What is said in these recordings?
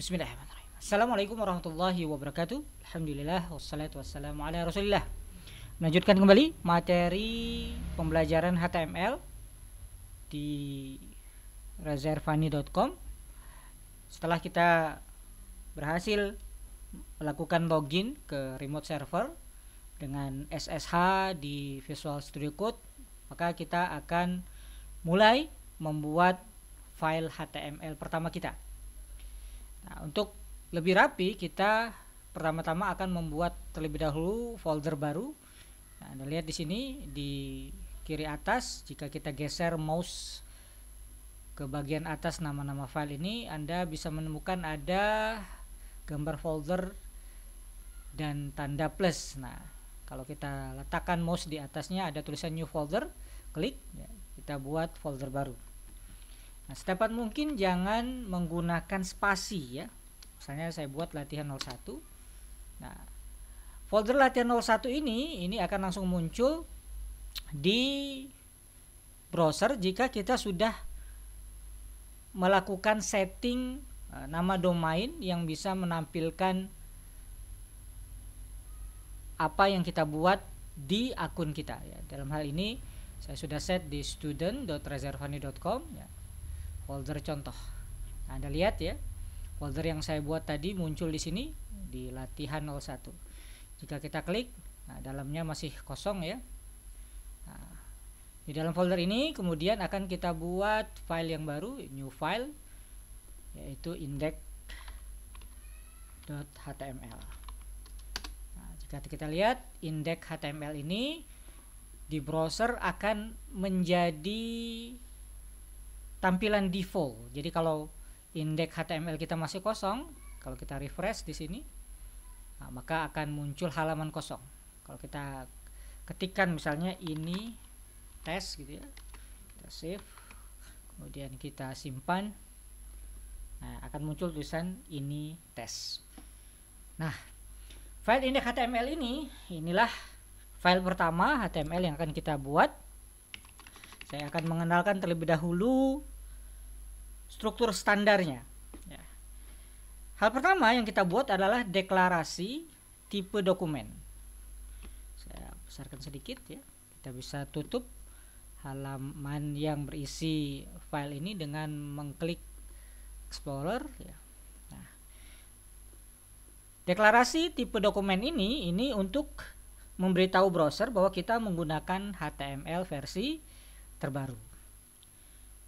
Bismillahirrahmanirrahim. Assalamualaikum warahmatullahi wabarakatuh. Alhamdulillah wassalatu wassalamu ala Rasulillah. Melanjutkan kembali materi pembelajaran HTML di razervani.com. Setelah kita berhasil melakukan login ke remote server dengan SSH di Visual Studio Code, maka kita akan mulai membuat file HTML pertama kita. Nah, untuk lebih rapi, kita pertama-tama akan membuat terlebih dahulu folder baru. Nah, Anda lihat di sini di kiri atas, jika kita geser mouse ke bagian atas nama-nama file ini, Anda bisa menemukan ada gambar folder dan tanda plus. Nah, kalau kita letakkan mouse di atasnya ada tulisan new folder, klik, ya, kita buat folder baru. Nah, sedapat mungkin jangan menggunakan spasi ya. Misalnya saya buat latihan 01. Nah, folder latihan 01 ini akan langsung muncul di browser jika kita sudah melakukan setting nama domain yang bisa menampilkan apa yang kita buat di akun kita ya. Dalam hal ini saya sudah set di student.razervani.com ya. Folder contoh. Nah, Anda lihat ya, folder yang saya buat tadi muncul di sini di latihan 01. Jika kita klik, nah dalamnya masih kosong ya. Nah, di dalam folder ini kemudian akan kita buat file yang baru, new file, yaitu index.html. Nah, jika kita lihat index.html ini di browser akan menjadi tampilan default. Jadi kalau indeks HTML kita masih kosong, kalau kita refresh di sini, nah, maka akan muncul halaman kosong. Kalau kita ketikkan misalnya ini tes gitu ya, kita save, kemudian kita simpan, nah akan muncul tulisan ini tes. Nah, file indeks HTML inilah file pertama HTML yang akan kita buat. Saya akan mengenalkan terlebih dahulu struktur standarnya ya. Hal pertama yang kita buat adalah deklarasi tipe dokumen. Saya besarkan sedikit ya. Kita bisa tutup halaman yang berisi file ini dengan mengklik Explorer ya. Nah, deklarasi tipe dokumen ini untuk memberitahu browser bahwa kita menggunakan HTML versi terbaru.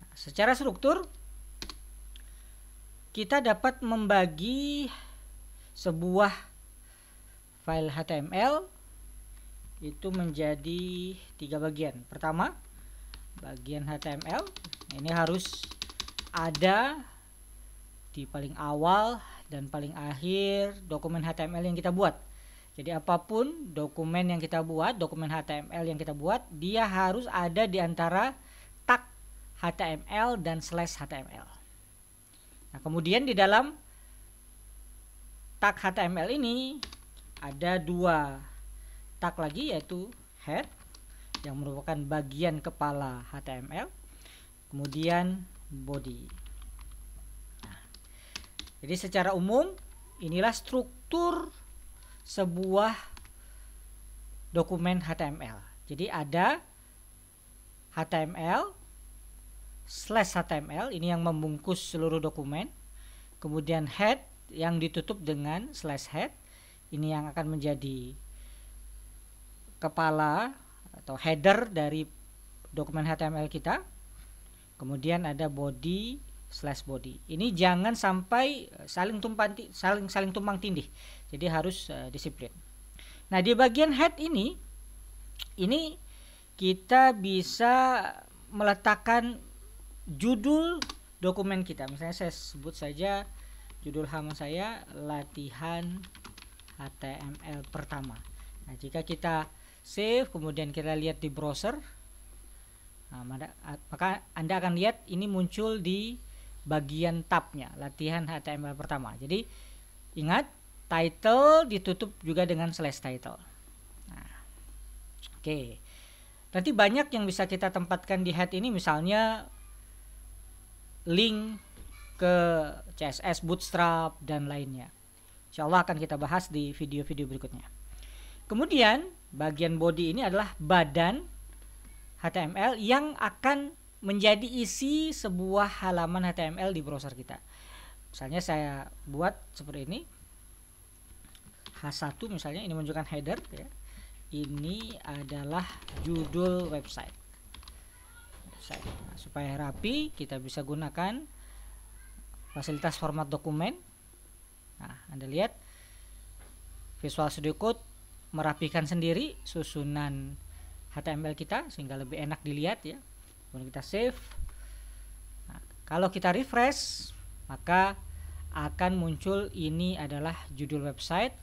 Nah, secara struktur kita dapat membagi sebuah file HTML itu menjadi 3 bagian. Pertama, bagian HTML ini harus ada di paling awal dan paling akhir dokumen HTML yang kita buat. Jadi apapun dokumen yang kita buat, dokumen HTML yang kita buat, dia harus ada di antara tag HTML dan /HTML. Nah, kemudian di dalam tag HTML ini ada 2 tag lagi, yaitu head yang merupakan bagian kepala HTML, kemudian body. Nah, jadi secara umum inilah struktur sebuah dokumen HTML. Jadi ada HTML /HTML ini yang membungkus seluruh dokumen, kemudian head yang ditutup dengan /head ini yang akan menjadi kepala atau header dari dokumen HTML kita, kemudian ada body /body. Ini jangan sampai saling tumpang tindih, jadi harus disiplin. Nah, di bagian head ini kita bisa meletakkan judul dokumen kita. Misalnya saya sebut saja judul halaman saya latihan HTML pertama. Nah, jika kita save kemudian kita lihat di browser, nah, maka Anda akan lihat ini muncul di bagian tabnya latihan HTML pertama. Jadi ingat, title ditutup juga dengan /title. Nah, oke. Nanti banyak yang bisa kita tempatkan di head ini, misalnya link ke CSS, Bootstrap, dan lainnya. Insya Allah akan kita bahas di video-video berikutnya. Kemudian bagian body ini adalah badan HTML yang akan menjadi isi sebuah halaman HTML di browser kita. Misalnya saya buat seperti ini, H1 misalnya, ini menunjukkan header ya. Ini adalah judul website. Nah, supaya rapi kita bisa gunakan fasilitas format dokumen. Nah, Anda lihat Visual Studio Code merapikan sendiri susunan HTML kita sehingga lebih enak dilihat ya. Kemudian kita save. Nah, kalau kita refresh maka akan muncul ini adalah judul website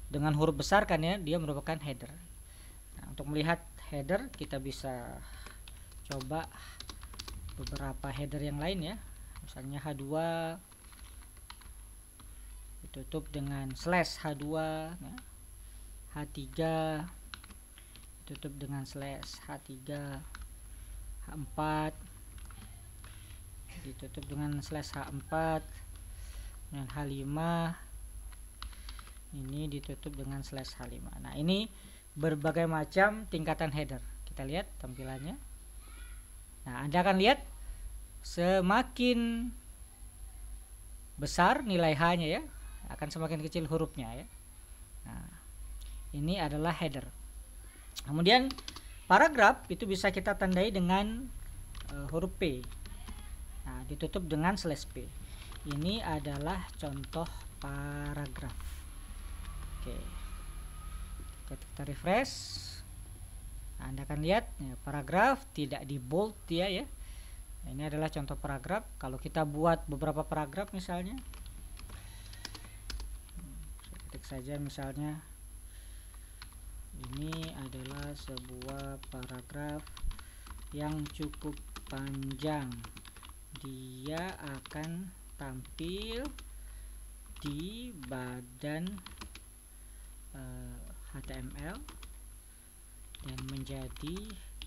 dengan huruf besar kan ya, dia merupakan header. Nah, untuk melihat header kita bisa coba beberapa header yang lain ya. Misalnya H2 ditutup dengan slash H2 ya. H3 ditutup dengan slash H3, H4 ditutup dengan slash H4, dan H5 ini ditutup dengan slash H5. Nah, ini berbagai macam tingkatan header. Kita lihat tampilannya. Nah, Anda akan lihat semakin besar nilai H-nya ya, akan semakin kecil hurufnya ya. Nah, ini adalah header. Kemudian paragraf itu bisa kita tandai dengan huruf P. Nah, ditutup dengan slash P. Ini adalah contoh paragraf. Oke, kita refresh. Nah, Anda akan lihat ya, paragraf tidak di bold dia ya. Nah, ini adalah contoh paragraf. Kalau kita buat beberapa paragraf misalnya, saya ketik saja misalnya, ini adalah sebuah paragraf yang cukup panjang. Dia akan tampil di badan HTML dan menjadi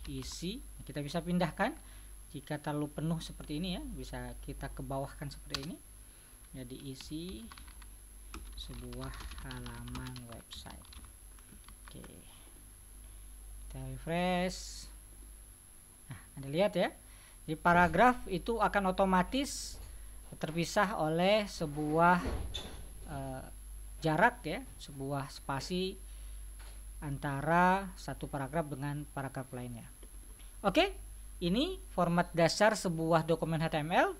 isi. Kita bisa pindahkan jika terlalu penuh seperti ini ya, bisa kita ke bawahkan seperti ini, jadi isi sebuah halaman website. Oke, kita refresh. Nah, Anda lihat ya, di paragraf itu akan otomatis terpisah oleh sebuah jarak ya, sebuah spasi antara satu paragraf dengan paragraf lainnya. Oke, ini format dasar sebuah dokumen HTML.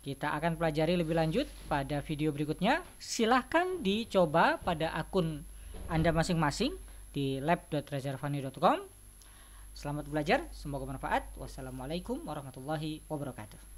Kita akan pelajari lebih lanjut pada video berikutnya. Silahkan dicoba pada akun Anda masing-masing di lab.rezervani.com. Selamat belajar, semoga bermanfaat. Wassalamualaikum warahmatullahi wabarakatuh.